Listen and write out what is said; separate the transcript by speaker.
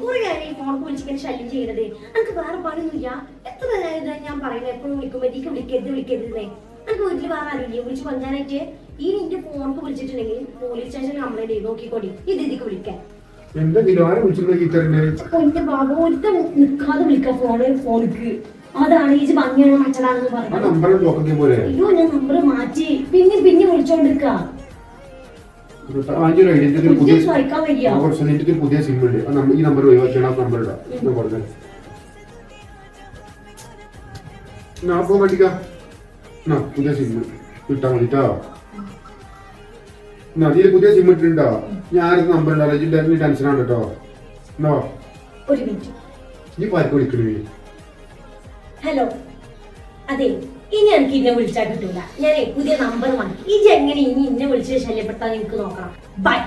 Speaker 1: കുറെ ഈ ഫോൺ വിളിച്ചിങ്ങനെ ശല്യം ചെയ്യണത്. എനിക്ക് വേറെ പണിയൊന്നുമില്ല. എത്ര നേരം ഞാൻ പറയുന്നത് എപ്പോഴും വിളിക്കുമ്പോഴത്തേക്ക് വിളിക്കരുത്. എനിക്ക് വീട്ടിൽ വേറെ ആരുമില്ലേ വിളിച്ച് പഞ്ചായത്ത് ഈ നിന്റെ ഫോണിക്ക് വിളിച്ചിട്ടുണ്ടെങ്കിൽ പോലീസ് സ്റ്റേഷനിൽ കംപ്ലൈന്റ് ചെയ്ത് നോക്കിക്കോടി ഇതിക്ക് വിളിക്കാൻ. എന്റെ ബാബു ഒരുത്ത നിൽക്കാതെ വിളിക്കാം ഫോണിക്ക്. അതാണ് ഈ ഭംഗിയാണ് മറ്റതാണെന്ന് പറഞ്ഞു. അയ്യോ ഞാൻ നമ്പർ മാറ്റി പിന്നെ വിളിച്ചോണ്ടിരിക്ക. വായിക്കാൻ വയ്യ.
Speaker 2: പുതിയ സിം ഉണ്ട്. ഈ നമ്പർ ഒഴിവാക്കിയാണ്. ആ നമ്പർ പുതിയ സിം കിട്ടാൻ വേണ്ടിട്ടോ. അതിൽ പുതിയ സിം ഇട്ടുണ്ടോ? ഞാൻ നമ്പർ ഉണ്ടാവില്ല. ടെൻഷനാണ് കേട്ടോ.
Speaker 1: ഒരു മിനിറ്റ്.
Speaker 2: നീ പാർക്ക് വിളിക്കണേ.
Speaker 1: ഹലോ, അതെ ഇനി എനിക്ക് ഇന്നെ വിളിച്ചാൽ കിട്ടൂല. ഞാനേ പുതിയ നമ്പർ വാങ്ങി. ഇത് എങ്ങനെ ഇനി ഇന്നെ വിളിച്ച് ശല്യപ്പെടുത്താൻ എനിക്ക് നോക്കണം. ബൈ.